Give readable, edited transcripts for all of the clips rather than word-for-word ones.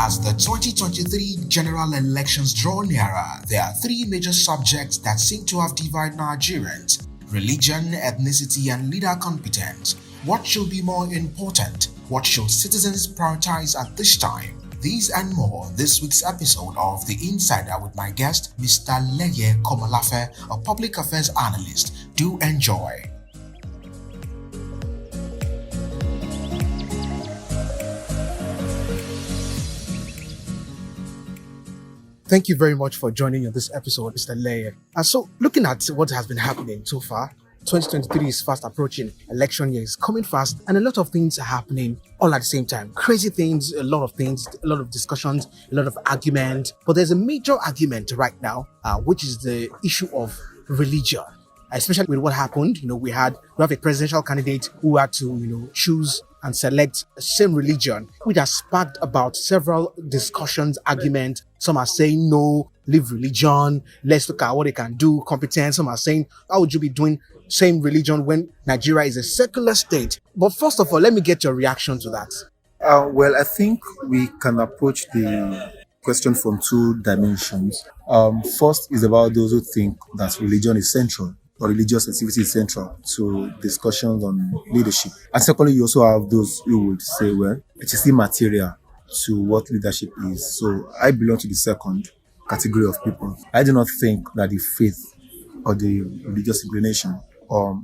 As the 2023 general elections draw nearer, there are three major subjects that seem to have divided Nigerians: religion, ethnicity, and leader competence. What should be more important? What should citizens prioritize at this time? These and more this week's episode of The Insider with my guest, Mr. Leye Komolafe, a public affairs analyst. Do enjoy. Thank you very much for joining on this episode, Mr. Leye. So, looking at what has been happening so far, 2023 is fast approaching, election year is coming fast, and a lot of things are happening all at the same time. Crazy things, a lot of discussions, a lot of argument. But there's a major argument right now, which is the issue of religion. Especially with what happened, we have a presidential candidate who had to, choose and select the same religion, which has sparked about several discussions, arguments. Some are saying no, leave religion, let's look at what they can do, competence. Some are saying, how would you be doing same religion when Nigeria is a secular state? But first of all, let me get your reaction to that. Well, I think we can approach the question from two dimensions. First is about those who think that religion is central, or religious activity is central to discussions on leadership. And secondly, you also have those who would say, well, it is immaterial to what leadership is. So I belong to the second category of people. I do not think that the faith or the religious inclination or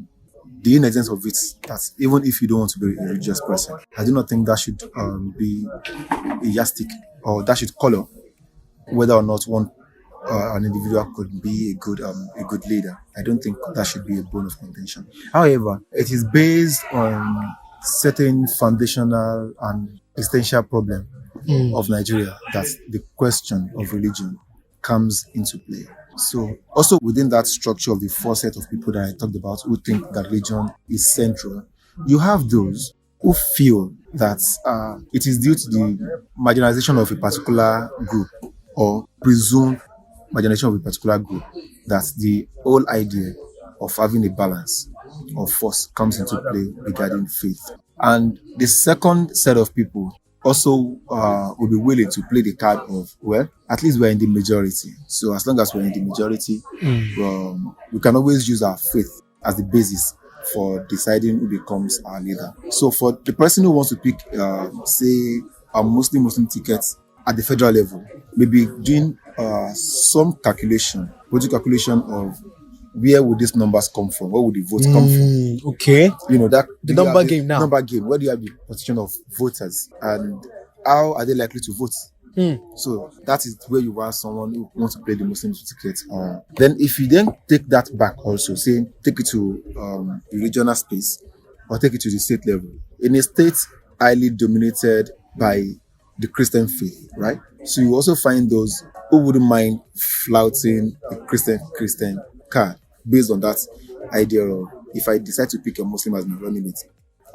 the inexistence of it, that even if you don't want to be a religious person, I do not think that should be a yardstick, or that should color whether or not an individual could be a good leader. I don't think that should be a bone of contention. However, it is based on certain foundational and existential problem of Nigeria that the question of religion comes into play. So also within that structure of the four set of people that I talked about who think that religion is central, you have those who feel that it is due to the marginalization of a particular group, or presumed marginalization of a particular group, that the whole idea of having a balance of force comes into play regarding faith. And the second set of people also will be willing to play the card of, well, at least we're in the majority. So as long as we're in the majority, we can always use our faith as the basis for deciding who becomes our leader. So for the person who wants to pick, say, a Muslim ticket at the federal level, maybe doing some calculation, political calculation of where would these numbers come from? Where would the votes come from? Okay. That the number game now. Number game. Where do you have the position of voters, and how are they likely to vote? So that is where you want someone who wants to play the Muslim ticket. Then if you then take that back also, say take it to the regional space, or take it to the state level. In a state highly dominated by the Christian faith, right? So you also find those who wouldn't mind flouting a Christian card based on that idea of, if I decide to pick a Muslim as my running mate,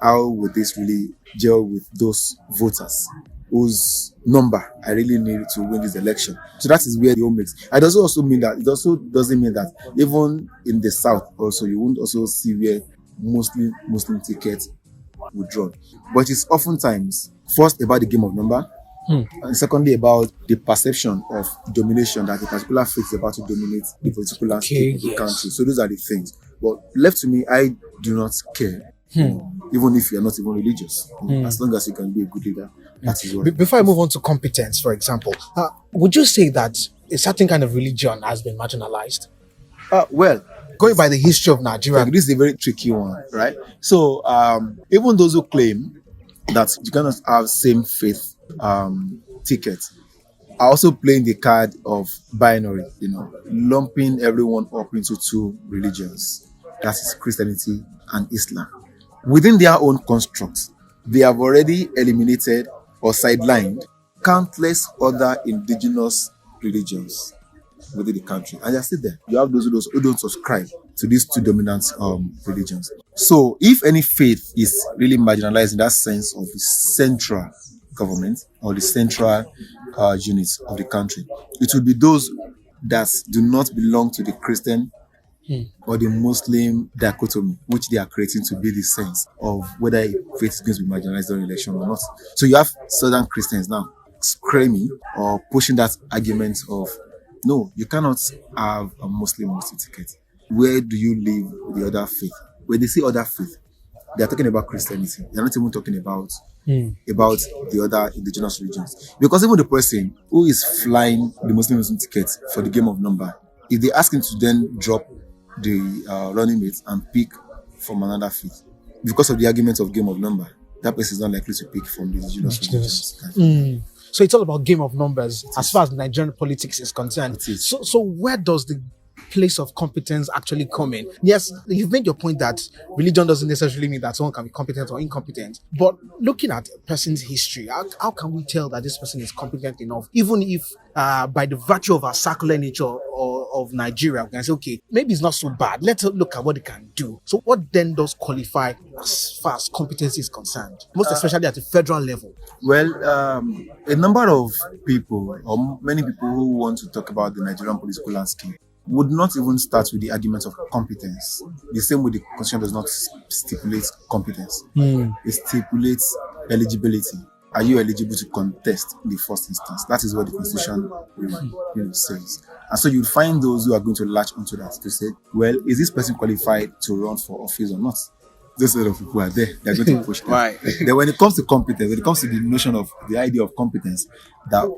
how would this really gel with those voters whose number I really need to win this election? So that is where the whole mix. It doesn't mean that even in the South also, you won't also see where Muslim tickets would draw. But it's oftentimes first about the game of number, and secondly about the perception of domination, that a particular faith is about to dominate the political landscape of the country. So those are the things. But left to me, I do not care. Even if you're not even religious, as long as you can be a good leader, that is what. Before I move on to competence, for example, would you say that a certain kind of religion has been marginalized? Well, going by the history of Nigeria, this is a very tricky one, right? So even those who claim that you cannot have same faith tickets are also playing the card of binary, lumping everyone up into two religions, that is Christianity and Islam. Within their own constructs, they have already eliminated or sidelined countless other indigenous religions within the country, and they're still there. You have those who don't subscribe to these two dominant religions. So if any faith is really marginalized in that sense of the central government or the central units of the country, it will be those that do not belong to the Christian or the Muslim dichotomy, which they are creating to be the sense of whether faith is going to be marginalized during election or not. So you have Southern Christians now screaming or pushing that argument of no, you cannot have a Muslim Muslim ticket. Where do you live with the other faith? When they say other faith, they are talking about Christianity. They're not even talking about the other indigenous religions. Because even the person who is flying the Muslim ticket for the game of number, if they ask him to then drop the running mate and pick from another faith, because of the argument of game of number, that person is not likely to pick from the indigenous religions. So it's all about game of numbers as far as Nigerian politics is concerned. It is. So where does the place of competence actually come in? Yes, you've made your point that religion doesn't necessarily mean that someone can be competent or incompetent. But looking at a person's history, how can we tell that this person is competent enough? Even if by the virtue of our circular nature or of Nigeria, we can say, okay, maybe it's not so bad. Let's look at what it can do. So what then does qualify as far as competence is concerned? Most especially at the federal level. Well, a number of people, or many people who want to talk about the Nigerian political landscape, would not even start with the argument of competence. The same way the Constitution does not stipulate competence. It stipulates eligibility. Are you eligible to contest in the first instance? That is what the Constitution says. And so you'd find those who are going to latch onto that to say, well, is this person qualified to run for office or not? Those sort of people are there. They're going to push them. Right. Then when it comes to competence, when it comes to the notion of the idea of competence, that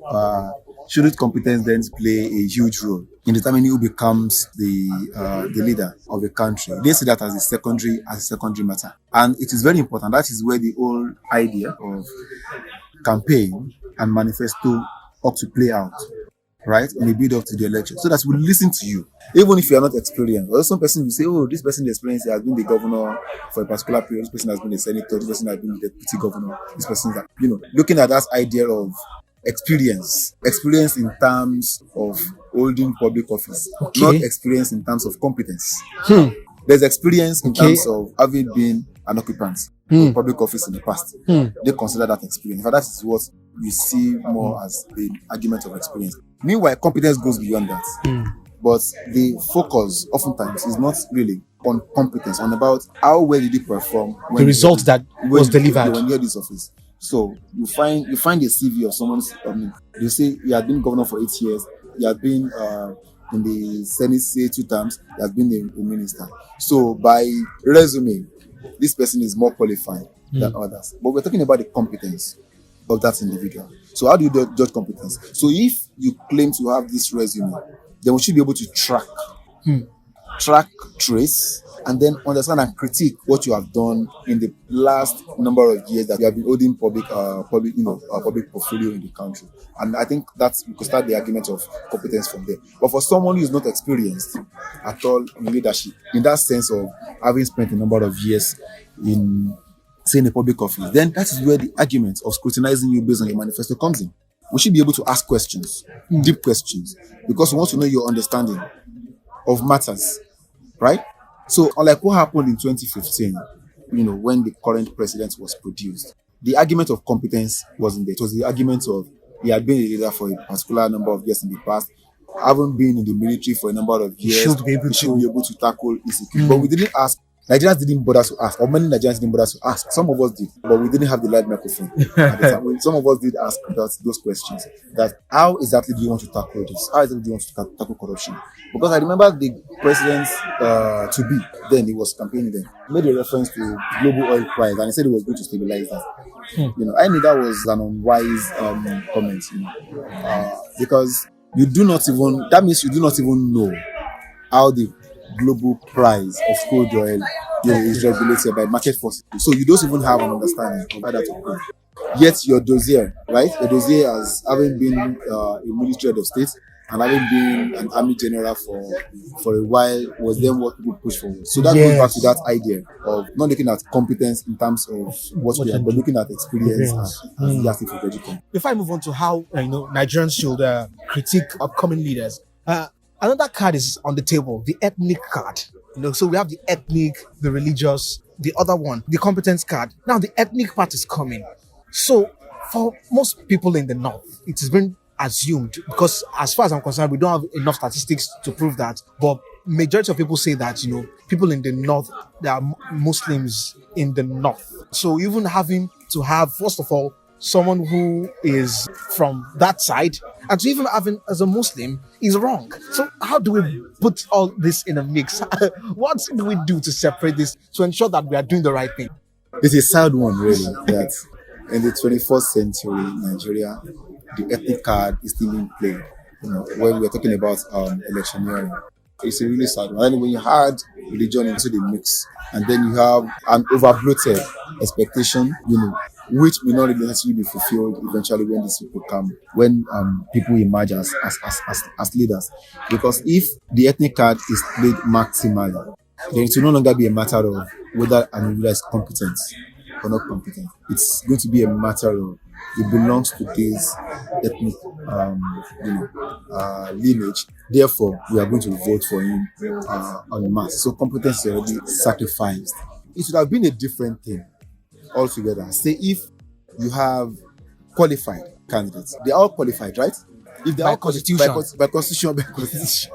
shouldn't competence then play a huge role in determining who becomes the leader of the country? They see that as a secondary matter. And it is very important. That is where the whole idea of campaign and manifesto ought to play out, right, in the build up to the election, so that we listen to you, even if you are not experienced. Or some person will say, oh, this person experienced has been the governor for a particular period, this person has been a senator, this person has been the deputy governor, this person that, looking at that idea of experience in terms of holding public office, not experience in terms of competence. There's experience in terms of having been an occupant of public office in the past. They consider that experience. In fact, that is what we see more as the argument of experience. Meanwhile, competence goes beyond that. But the focus oftentimes is not really on competence, on about how well did you perform when the result that was delivered when you had this office. So you find a CV of someone's. They say he had been governor for 8 years. He had been in the Senate, say 2 terms. He has been a minister. So by resume, this person is more qualified than others. But we're talking about the competence of that individual. So how do you judge competence? So if you claim to have this resume, then we should be able to track, trace, and then understand and critique what you have done in the last number of years that you have been holding public portfolio in the country. And I think that's, we could start the argument of competence from there. But for someone who is not experienced at all in leadership, in that sense of having spent a number of years in, say, in a public office, then that is where the argument of scrutinizing you based on your manifesto comes in. We should be able to ask questions, deep questions, because we want to know your understanding of matters, right? So, unlike what happened in 2015, when the current president was produced, the argument of competence wasn't there. It was the argument of he had been a leader for a particular number of years in the past, having been in the military for a number of years, he should be able to tackle insecurity. But we didn't ask. Nigerians didn't bother to ask, or many Nigerians didn't bother to ask. Some of us did, but we didn't have the live microphone at the time. Some of us did ask those questions. That how exactly do you want to tackle this? How exactly do you want to tackle corruption? Because I remember the president to be then, he was campaigning then, made a reference to global oil price, and he said he was going to stabilize that. I knew that was an unwise comment, because that means you do not even know how the global price of crude oil is regulated by market forces. So you don't even have an understanding of how that occurs. Yet your dossier, right? Your dossier as having been a military head of state and having been an army general for a while was then what people push forward. So that goes back to that idea of not looking at competence in terms of what we are, but looking at experience and the active education. Before I move on to how Nigerians should critique upcoming leaders, another card is on the table, the ethnic card. So we have the ethnic, the religious, the other one, the competence card. Now the ethnic part is coming. So for most people in the North, it has been assumed, because as far as I'm concerned, we don't have enough statistics to prove that, but majority of people say that, people in the North, there are Muslims in the North. So even having to have, first of all, someone who is from that side, and to even have him as a Muslim is wrong. So how do we put all this in a mix? What do we do to separate this to ensure that we are doing the right thing? It's a sad one, really, that in the 21st century Nigeria, the ethnic card is still being played. When we're talking about electioneering, it's a really sad one. And when you add religion into the mix, and then you have an overbloated expectation, which may not really necessarily be fulfilled eventually when these people come, when people emerge as leaders. Because if the ethnic card is played maximally, then it will no longer be a matter of whether an individual is competent or not competent. It's going to be a matter of it belongs to this ethnic lineage. Therefore, we are going to vote for him en masse. So competence is already sacrificed. It would have been a different thing altogether. Say if you have qualified candidates, they are all qualified, right? If they By are constitution. by constitution,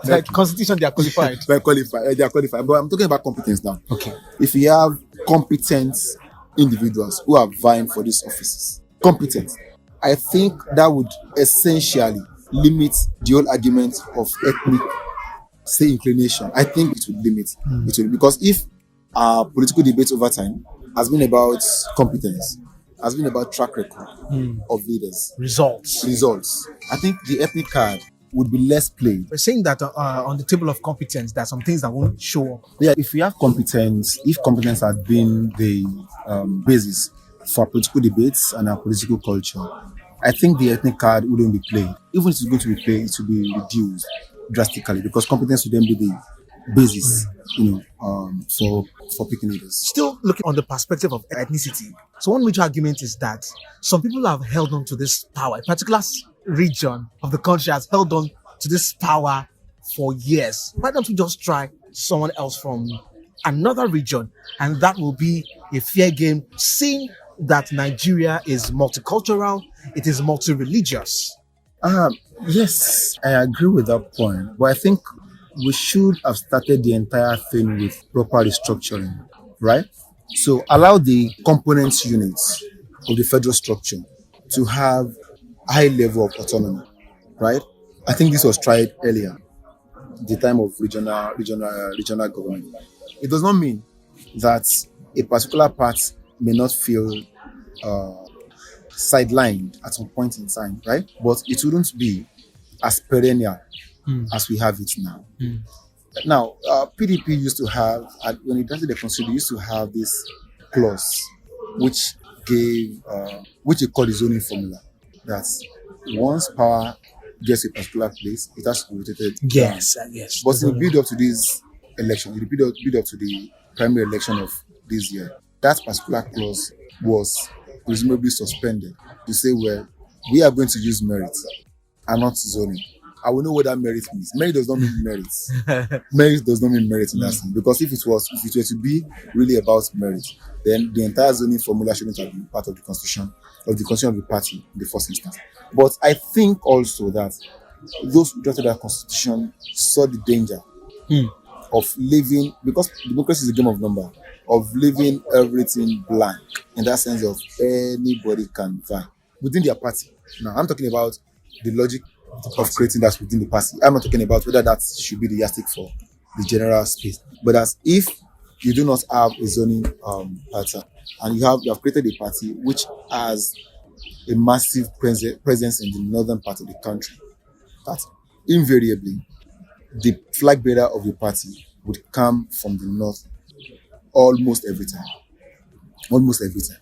Like constitution, they are qualified. they are qualified. But I'm talking about competence now. Okay. If you have competent individuals who are vying for these offices, competent, I think that would essentially limit the whole argument of ethnic, say, inclination. I think it would limit it will, because if our political debate over time has been about competence, has been about track record of leaders, results, I think the ethnic card would be less played. We're saying that on the table of competence, there are some things that won't show up. Yeah, if we have competence, if competence had been the basis for political debates and our political culture, I think the ethnic card wouldn't be played. Even if it's going to be played, it will be reduced drastically, because competence would then be the basis, for picking leaders. Still looking on the perspective of ethnicity. So one major argument is that some people have held on to this power. A particular region of the country has held on to this power for years. Why don't we just try someone else from another region, and that will be a fair game, seeing that Nigeria is multicultural, it is multi-religious. Yes, I agree with that point, but I think we should have started the entire thing with proper restructuring, right? So allow the component units of the federal structure to have a high level of autonomy, right? I think this was tried earlier, the time of regional government. It does not mean that a particular part may not feel sidelined at some point in time, right? But it wouldn't be as perennial as we have it now. Now, PDP used to have, when it drafted the constitution, they used to have this clause which they call the zoning formula. That's once power gets a particular place, it has to be rotated. Yes. But in the build up to this election, in the build up to the primary election of this year, that particular clause was presumably suspended to say, well, we are going to use merit and not zoning. I will know what that merit means. Merit does not mean merit. Merit does not mean merit in that sense. Because if it were to be really about merit, then the entire zoning formula shouldn't have been part of the constitution of the party in the first instance. But I think also that those who drafted that constitution saw the danger of leaving, because democracy is a game of number, of leaving everything blank, in that sense of anybody can vie within their party. Now, I'm talking about the logic of creating that within the party. I'm not talking about whether that should be the yardstick for the general space. But as if you do not have a zoning pattern, and you have created a party which has a massive presence in the northern part of the country, that invariably the flag bearer of the party would come from the north almost every time.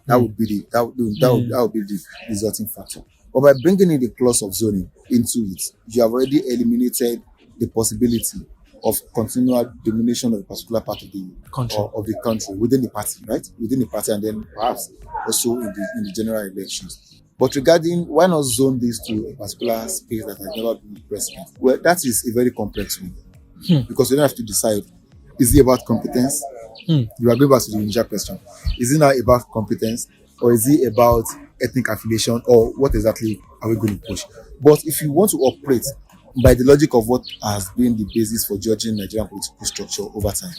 That would be the resulting factor. But by bringing in the clause of zoning into it, you have already eliminated the possibility of continual domination of a particular part of the country within the party, right? Within the party, and then perhaps also in the general elections. But regarding why not zone this to a particular space that has never been president, well, that is a very complex one. Because you don't have to decide, is it about competence? You are going back to the initial question. Is it now about competence, or is it about ethnic affiliation, or what exactly are we going to push? But if you want to operate by the logic of what has been the basis for judging Nigerian political structure over time,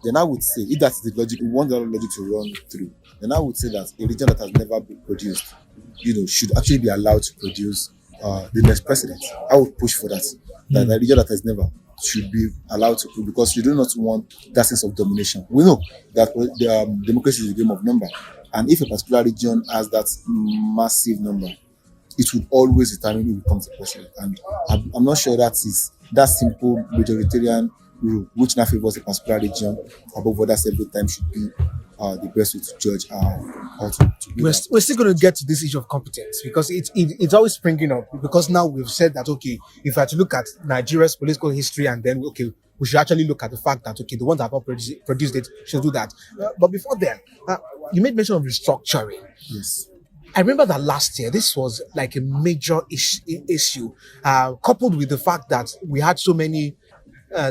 then I would say, if that's the logic, we want that logic to run through, then I would say that a region that has never been produced, should actually be allowed to produce the next president. I would push for that. That the region that has never should be allowed to produce, because you do not want that sense of domination. We know that democracy is a game of number, and if a particular region has that massive number, it would always determine who becomes the president. And I'm not sure that is that simple majoritarian rule, which now favors a particular region above others every time, should be the best way to judge how to do that. We're still going to get to this issue of competence, because it's always springing up, because now we've said that, okay, if I had to look at Nigeria's political history, and then, okay, we should actually look at the fact that, okay, the ones that have produced it should do that. But before then, you made mention of restructuring. Yes. I remember that last year, this was like a major issue, coupled with the fact that we had so many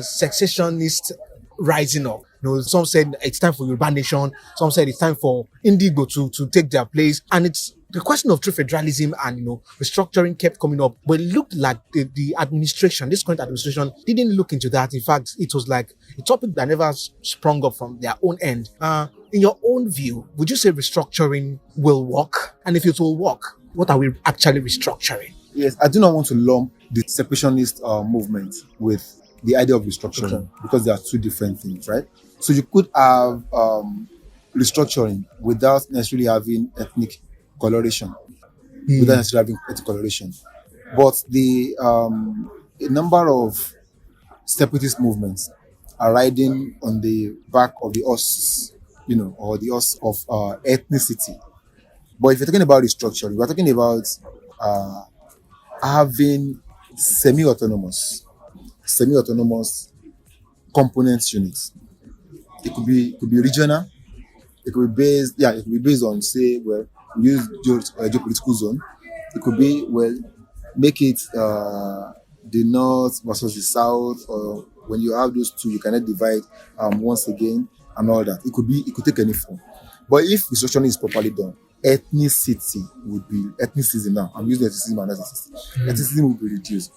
secessionists rising up. Some said it's time for Yoruba Nation. Some said it's time for Indigo to take their place. And it's the question of true federalism and, restructuring kept coming up. But it looked like the administration, this current administration, didn't look into that. In fact, it was like a topic that never sprung up from their own end. In your own view, would you say restructuring will work? And if it will work, what are we actually restructuring? Yes, I do not want to lump the separationist movement with the idea of restructuring, because they are two different things, right? So you could have restructuring without necessarily having ethnic coloration, But a number of separatist movements are riding on the back of the us, or the us of ethnicity. But if you're talking about restructuring, we're talking about having semi-autonomous component units. It could be regional. It could be based on, say, we use geopolitical zone. It could be, make it the north versus the south, or when you have those two, you cannot divide once again and all that. It could take any form. But if restructuring is properly done, ethnicism now. I'm using ethnicism and ethnicity. Ethnicism will be reduced.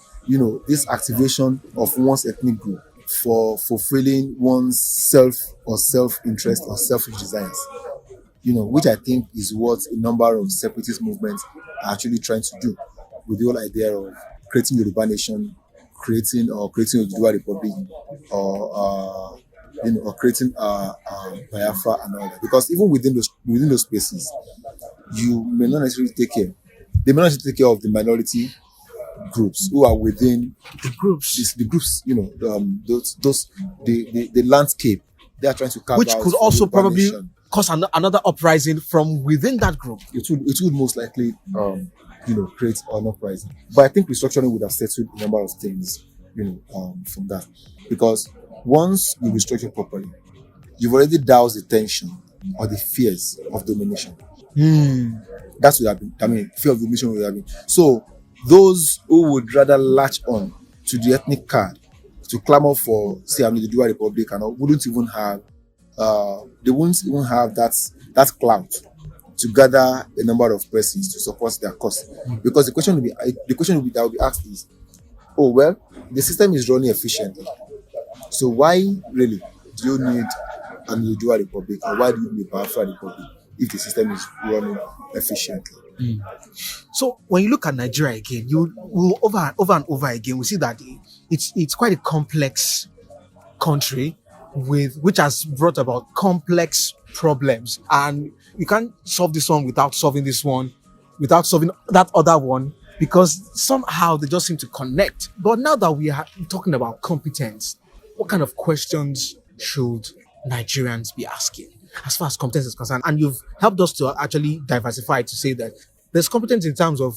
This activation of one's ethnic group for fulfilling one's self-interest or selfish desires, which I think is what a number of separatist movements are actually trying to do, with the whole idea of creating Yoruba Nation, creating Oduduwa Republic, or creating Biafra and all that. Because even within those spaces, you may not necessarily take care. They may not necessarily take care of the minority groups who are within the groups. The landscape they are trying to carve which out, could also probably nation. Cause another uprising from within that group. It would most likely create an uprising. But I think restructuring would have settled a number of things, from that. Because once you restructure properly, you've already doused the tension or the fears of domination. That would have been, fear of domination would have been. So those who would rather latch on to the ethnic card to clamor for, say, Oduduwa Republic, and wouldn't even have that clout to gather a number of persons to support their cause. Because the question that will be asked is, the system is running efficiently. So why really do you need an Oduduwa Republic, or why do you need a Biafra Republic if the system is running efficiently? So when you look at Nigeria again, you will over and over again, we see that it's quite a complex country which has brought about complex problems, and you can't solve this one without solving this one, without solving that other one, because somehow they just seem to connect. But now that we are talking about competence, what kind of questions should Nigerians be asking as far as competence is concerned? And you've helped us to actually diversify to say that there's competence in terms of,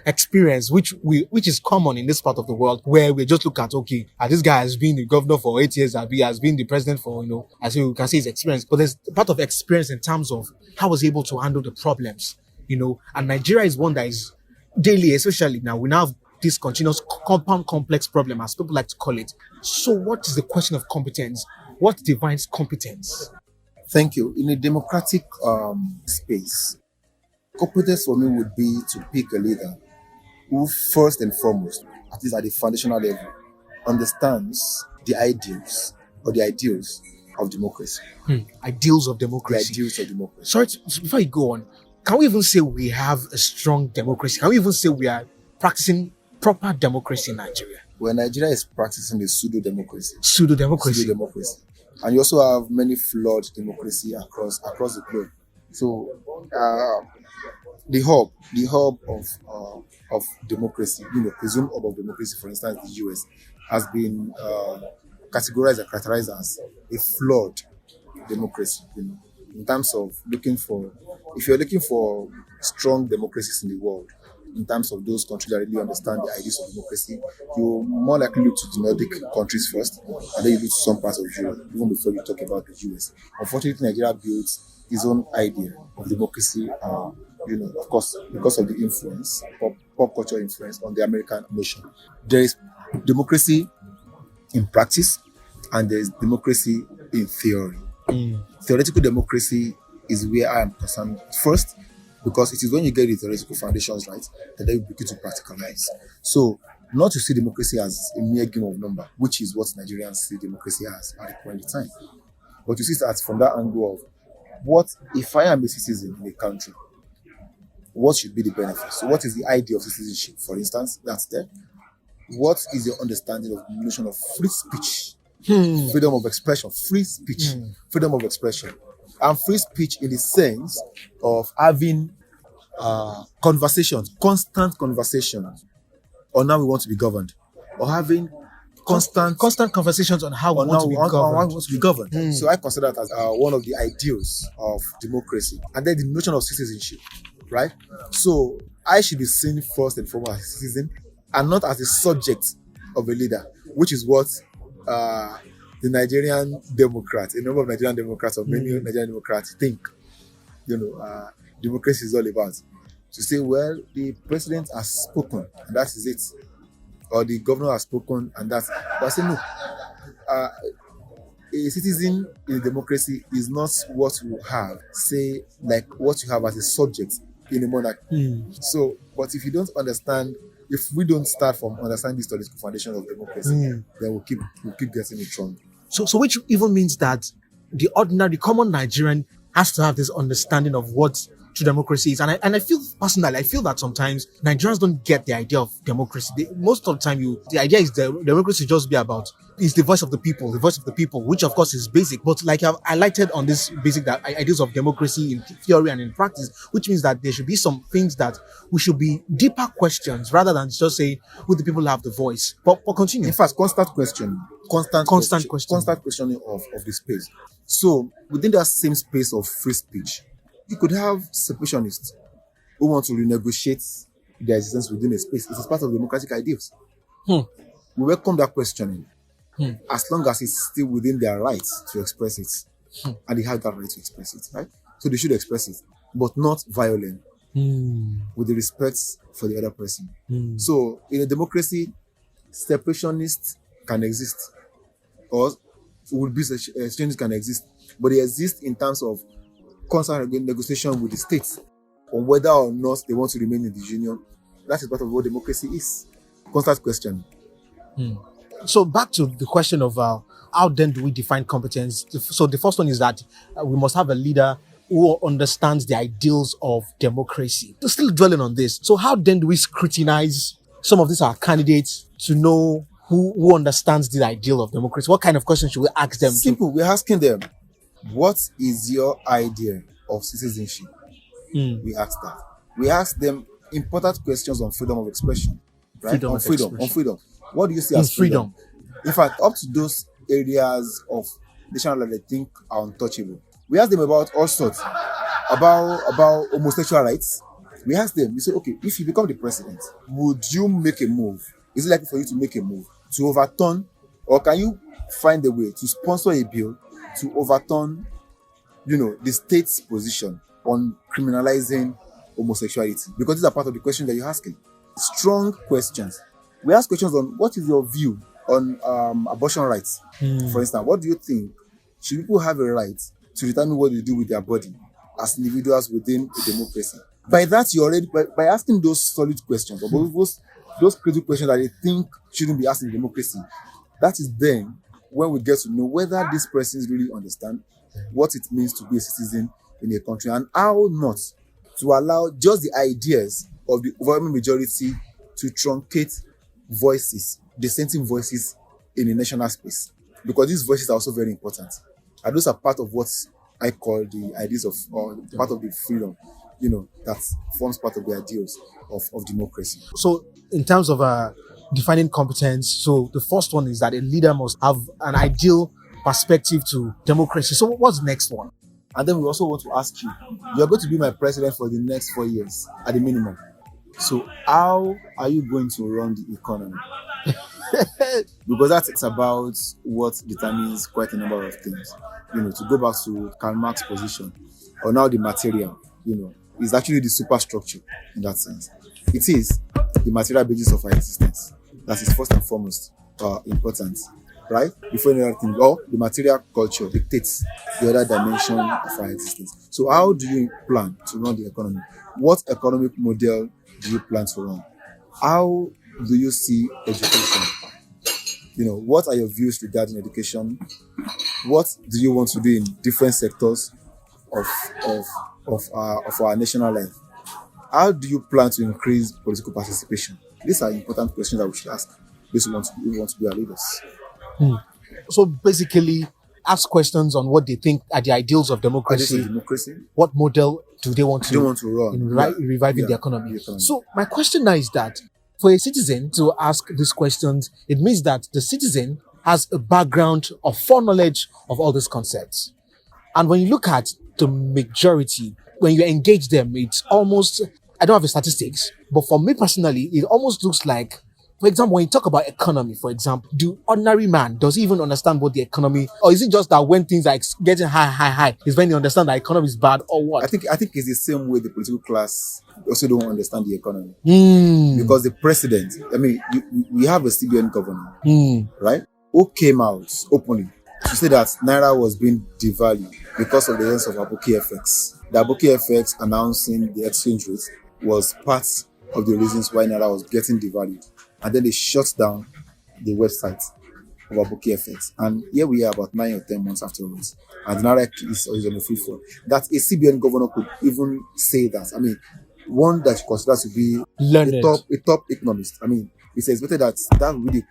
experience, which is common in this part of the world, where we just look at, this guy has been the governor for 8 years, he has been the president for, as you can see, his experience. But there's part of experience in terms of how was he able to handle the problems, and Nigeria is one that is daily, especially now, we now have this continuous compound complex problem, as people like to call it. So what is the question of competence? What defines competence? Thank you. In a democratic space, competence for me would be to pick a leader who, first and foremost, at least at the foundational level, understands the ideals of democracy. Ideals of The democracy. ideals of democracy. Sorry, before you go on, can we even say we have a strong democracy? Can we even say we are practicing proper democracy in Nigeria? Where Nigeria is practicing a pseudo-democracy. Pseudo-democracy. Pseudo-democracy. And you also have many flawed democracy across the globe. So the hub of democracy, presumed hub of democracy, for instance, the US, has been categorized and characterized as a flawed democracy. In terms of if you're looking for strong democracies in the world, in terms of those countries that really understand the ideas of democracy, you more likely look to the Nordic countries first, and then you look to some parts of Europe, even before you talk about the US. Unfortunately, Nigeria built its own idea of democracy, of course, because of the influence, pop culture influence on the American nation. There is democracy in practice, and there is democracy in theory. Theoretical democracy is where I am concerned first, because it is when you get the theoretical foundations right that they will begin to practicalize. So, not to see democracy as a mere game of number, which is what Nigerians see democracy as at the point in time, but you see that from that angle of what if I am a citizen in a country, what should be the benefits? So, what is the idea of citizenship, for instance? That's there. What is your understanding of the notion of free speech? Freedom of expression, free speech, freedom of expression, and free speech in the sense of having conversations, constant conversations on how we want to be governed, or having constant conversations on how we want to be governed. How we want to be governed. So I consider that as one of the ideals of democracy, and then the notion of citizenship, right? So I should be seen first and foremost as a citizen, and not as a subject of a leader, which is what the Nigerian Democrats, a number of Nigerian Democrats, or many Nigerian Democrats think, democracy is all about. To say, well, the president has spoken, and that is it. Or the governor has spoken, and that's... But I say, no. A citizen in a democracy is not what you have, say, like what you have as a subject in a monarchy. So, but if you don't understand, if we don't start from understanding the historical foundation of democracy, then we'll keep getting it wrong. So which even means that the common Nigerian has to have this understanding of what true democracy is. And I feel personally, that sometimes Nigerians don't get the idea of democracy. Most of the time, the idea is democracy just be about is the voice of the people, which of course is basic. But like I've highlighted on this basic ideas of democracy in theory and in practice, which means that there should be some things that we should be deeper questions rather than just say, would the people have the voice? But continue. In fact, constant questioning of the space. So within that same space of free speech, you could have separationists who want to renegotiate their existence within a space. It is part of democratic ideals. We welcome that questioning as long as it's still within their rights to express it. And they have that right to express it, right? So they should express it, but not violent, with the respect for the other person. So in a democracy, separationists can exist, or would be exchanges can exist, but they exist in terms of constant negotiation with the states on whether or not they want to remain in the union. That is part of what democracy is. Constant question. So back to the question of how then do we define competence? So the first one is that we must have a leader who understands the ideals of democracy. Still dwelling on this. So how then do we scrutinize some of these our candidates to know who understands the ideal of democracy? What kind of questions should we ask them? Simple. We're asking them, what is your idea of citizenship? We ask that. We ask them important questions on freedom of expression, right? On freedom. What do you see as freedom? In fact, up to those areas of national life that they think are untouchable. We ask them about all sorts, about homosexual rights. We ask them, we say, okay, if you become the president, would you make a move? Is it likely for you to make a move to overturn, or can you find a way to sponsor a bill to overturn, the state's position on criminalizing homosexuality? Because these are part of the questions that you're asking. Strong questions. We ask questions on what is your view on abortion rights. For instance, what do you think? Should people have a right to determine what they do with their body as individuals within a democracy? By that, you already by asking those solid questions, or those critical questions that they think shouldn't be asked in democracy, that is then when we get to know whether these persons really understand what it means to be a citizen in a country, and how not to allow just the ideas of the overwhelming majority to truncate voices, dissenting voices in the national space. Because these voices are also very important. And those are part of what I call the ideas of, or part of the freedom, that forms part of the ideals of democracy. So, in terms of defining competence, so the first one is that a leader must have an ideal perspective to democracy. So, what's the next one? And then we also want to ask you, you're going to be my president for the next 4 years at the minimum. So how are you going to run the economy? Because that's about what determines quite a number of things. To go back to Karl Marx's position, or now the material, is actually the superstructure in that sense. It is the material basis of our existence. That is first and foremost important, right? Before any other thing, the material culture dictates the other dimension of our existence. So how do you plan to run the economy? What economic model do you plan to run? How do you see education? What are your views regarding education? What do you want to do in different sectors of our national life? How do you plan to increase political participation? These are important questions that we should ask those who want to be our leaders. So basically, ask questions on what they think are the ideals of democracy. What model do they want to run in reviving the economy? So my question now is that for a citizen to ask these questions, it means that the citizen has a background of foreknowledge of all these concepts. And when you look at the majority, when you engage them, it's almost, I don't have the statistics, but for me personally, it almost looks like, for example, when you talk about economy, for example, the ordinary man, does he even understand what the economy, or is it just that when things are getting high, is when you understand that economy is bad, or what? I think it's the same way the political class also don't understand the economy. Because the president, we have a CBN governor, right, who came out openly to say that Naira was being devalued because of the ends of Aboki FX. The Aboki FX announcing the exchange rate was part of the reasons why Naira was getting devalued. And then they shut down the website of Aboki FX. And here we are about 9 or 10 months afterwards. And Naira is on a free fall. That a CBN governor could even say that. One that you consider to be a top economist. It's expected that will be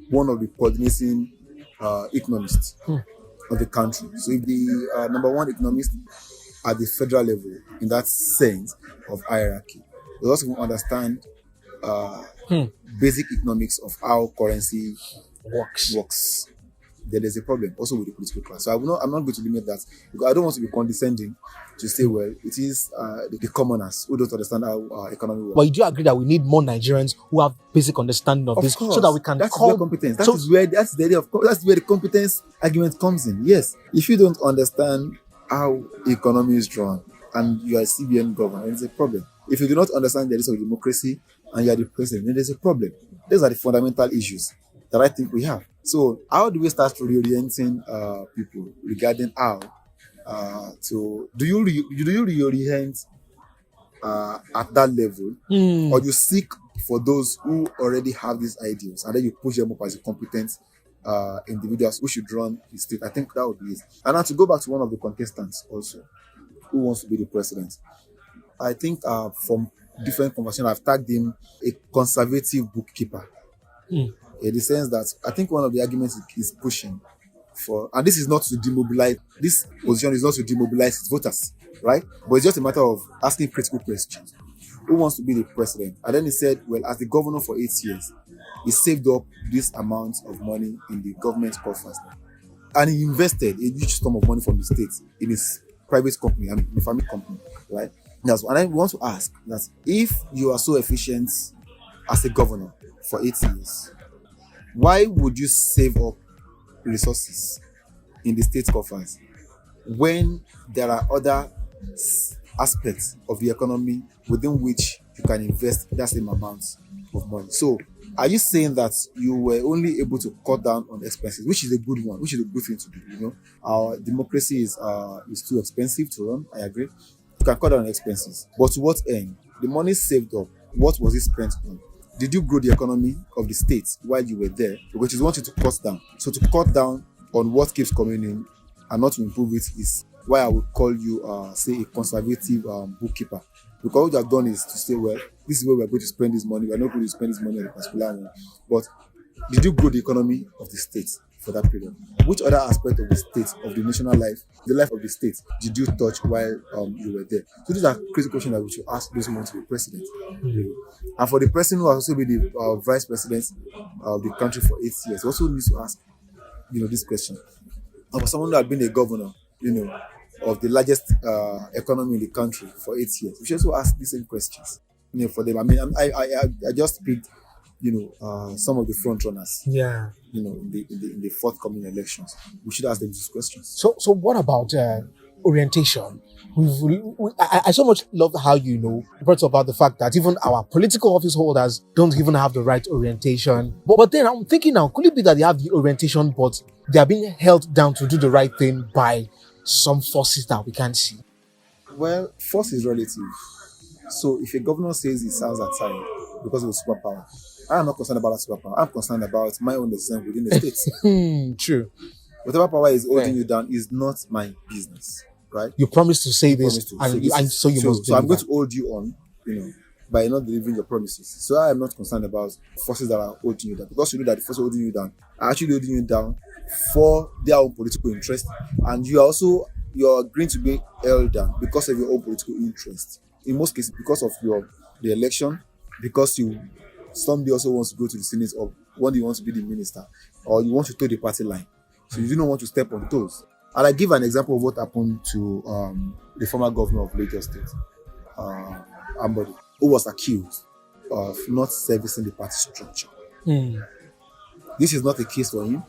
one of the coordinating economists of the country. So if the number one economist at the federal level, in that sense of hierarchy, they also understand basic economics of how currency works. Then there's a problem also with the political class. So I'm not going to limit that, because I don't want to be condescending to say, well, it is the commoners who don't understand how our economy works. But you do agree that we need more Nigerians who have basic understanding of this, so that we can that's where competence. That's where the competence argument comes in. Yes, if you don't understand how the economy is drawn and you are a CBN governor, it's a problem. If you do not understand the ideas of democracy and you are the president, then there's a problem. These are the fundamental issues that I think we have. So how do we start reorienting people regarding how do you reorient at that level, or you seek for those who already have these ideas and then you push them up as a competent individuals who should run the state? I think that would be it. And now to go back to one of the contestants also, who wants to be the president, I think from different conversations I've tagged him a conservative bookkeeper. In the sense that I think one of the arguments is pushing for, and this is not to demobilize, this position is not to demobilize its voters, right? But it's just a matter of asking critical questions. Who wants to be the president? And then he said, well, as the governor for 8 years, he saved up this amount of money in the government coffers. And he invested a huge sum of money from the state in his private company, the family company, right? And I want to ask that if you are so efficient as a governor for 8 years, why would you save up resources in the state coffers when there are other aspects of the economy within which you can invest that same amount of money? So are you saying that you were only able to cut down on expenses, which is a good one, which is a good thing to do? Our democracy is too expensive to run. I agree. You can cut down on expenses, but to what end? The money saved up, what was it spent on? Did you grow the economy of the state while you were there? Which is wanting to cut down. So to cut down on what keeps coming in and not to improve it is why I would call you, say, a conservative bookkeeper. Because what you have done is to say, well, this is where we're going to spend this money. We're not going to spend this money on a particular one. But did you grow the economy of the state for that period? Which other aspect of the state, of the national life, the life of the state, did you touch while you were there? So these are critical questions that we should ask those who want to be president. And for the person who has also been the vice president of the country for 8 years, also needs to ask, this question. And for someone who had been a governor, of the largest economy in the country for 8 years, we should also ask the same questions. For them. I mean, I just picked, some of the front runners. Yeah. In the forthcoming elections, we should ask them these questions. So what about orientation? I so much love how brought about the fact that even our political office holders don't even have the right orientation. But then I'm thinking now, could it be that they have the orientation, but they are being held down to do the right thing by some forces that we can't see? Well, force is relative. So if a governor says he sounds outside because of a superpower, I am not concerned about that superpower. I'm concerned about my own decision within the state. True. Whatever power is holding you down is not my business, right? You promised to say this, and so you must. So I'm going to hold you on, by not delivering your promises. So I am not concerned about forces that are holding you down, because you know that the forces holding you down are actually holding you down for their own political interest, and you're agreeing to be held down because of your own political interest. In most cases, because of the election, because somebody also wants to go to the Senate, or one day you want to be the minister, or you want to toe the party line. So you do not want to step on toes. And I give an example of what happened to the former governor of Lagos State, Ambody, who was accused of not servicing the party structure. This is not a case for him,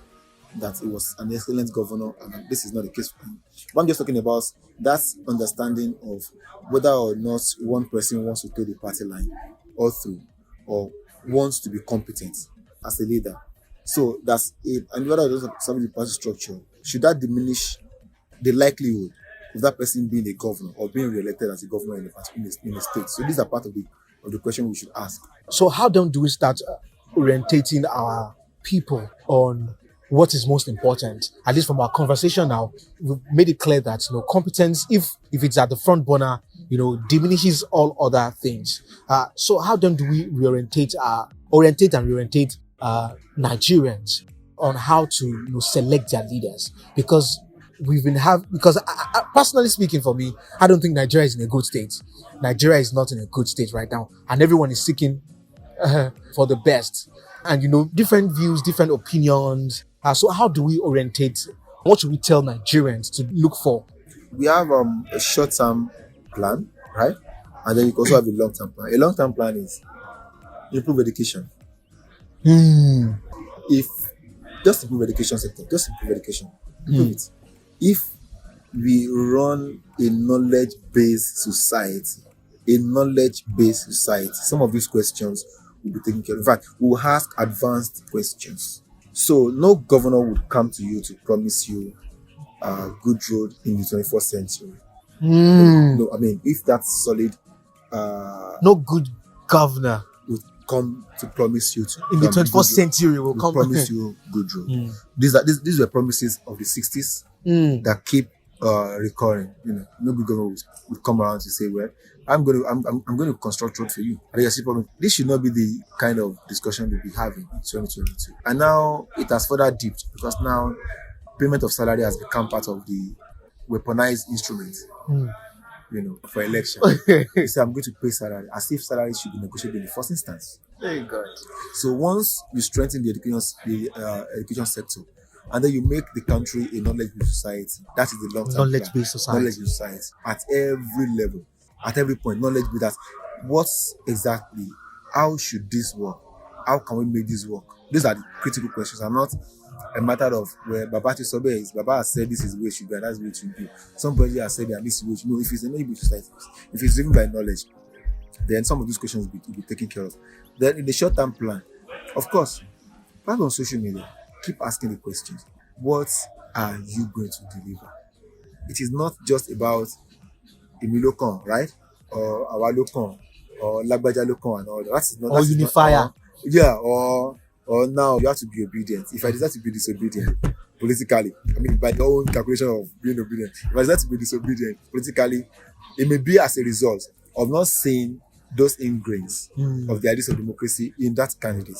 that he was an excellent governor, and this is not a case for him. But I'm just talking about that understanding of whether or not one person wants to toe the party line or through, or wants to be competent as a leader. So that's it. And whether it doesn't serve the party structure, should that diminish the likelihood of that person being a governor or being re-elected as a governor in the state? So these are part of the question we should ask. So how do we start orientating our people on what is most important? At least from our conversation now, we've made it clear that competence, if it's at the front burner, diminishes all other things. So how then do we orientate and reorientate Nigerians on how to select their leaders? Because I, personally speaking, for me, I don't think Nigeria is in a good state. Nigeria is not in a good state right now, and everyone is seeking for the best. And different views, different opinions. So how do we orientate? What should we tell Nigerians to look for? We have a short-term plan, right? And then you also have a long-term plan. A long-term plan is improve education. If just improve education sector, just improve education. Improve it. If we run a knowledge-based society, some of these questions will be taken care of. In fact, we'll ask advanced questions. So no governor would come to you to promise you a good road in the 21st century. No, I mean, if that's solid, no good governor would come to promise you in the 21st century will come promise you good road. These were promises of the 60s that keep recurring. No good governor would come around to say, well, I'm going to construct road for you. This should not be the kind of discussion we'll be having in 2022. And now it has further dipped, because now payment of salary has become part of the weaponized instrument, for election. You say, I'm going to pay salary, as if salary should be negotiable in the first instance. Very good. So once you strengthen the education sector, and then you make the country a knowledge-based society, that is the long-term knowledge-based society. Knowledge-based society at every level. At every point, knowledge be that how should this work? How can we make this work? These are the critical questions, and not a matter of where Baba has said this is the way it should be, and that's the way it should be. Somebody has said that this is the way it should be. If it's a knowledge society, if it's driven by knowledge, then some of these questions will be taken care of. Then in the short-term plan, of course, back on social media, keep asking the questions. What are you going to deliver? It is not just about Imilokan, right? Or Awalokan, or Lagbaja Lokan, and all that. That's not, or unifier. Or now you have to be obedient. If I decide to be disobedient, politically. I mean, by your own calculation of being obedient. If I decide to be disobedient politically, it may be as a result of not seeing those ingrains of the ideas of democracy in that candidate.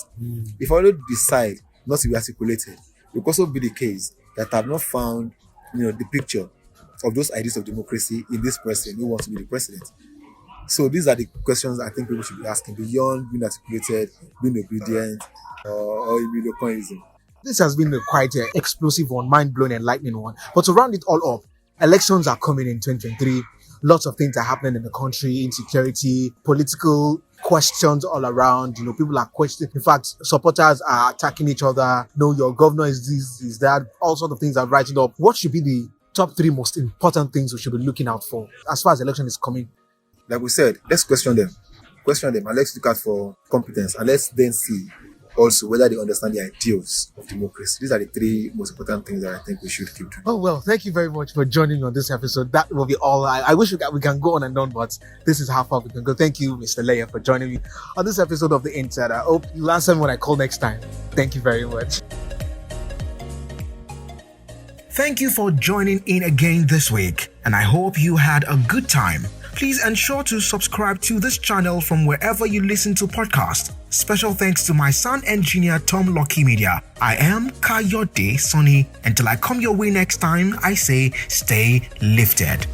If I already decide not to be articulated, it will also be the case that I've not found, the picture of those ideas of democracy in this person who wants to be the president. So these are the questions I think people should be asking beyond being articulated, being obedient, or immunoconism. This has been a quite explosive one, mind-blowing, enlightening one. But to round it all up, elections are coming in 2023. Lots of things are happening in the country, insecurity, political questions all around. People are questioning. In fact, supporters are attacking each other. No, your governor is this, is that. All sorts of things are rising up. What should be the top 3 most important things we should be looking out for as far as election is coming? Like we said, let's question them, and let's look out for competence, and let's then see also whether they understand the ideals of democracy. These are the 3 most important things that I think we should keep doing. Oh, well, thank you very much for joining on this episode. That will be all. I wish we can go on and on, but this is how far we can go. Thank you, Mr. Leye, for joining me on this episode of The Inside. I hope you answer me when I call next time. Thank you very much. Thank you for joining in again this week, and I hope you had a good time. Please ensure to subscribe to this channel from wherever you listen to podcasts. Special thanks to my sound engineer Tom Lucky Media. I am Kayode Sonny. Until I come your way next time, I say stay lifted.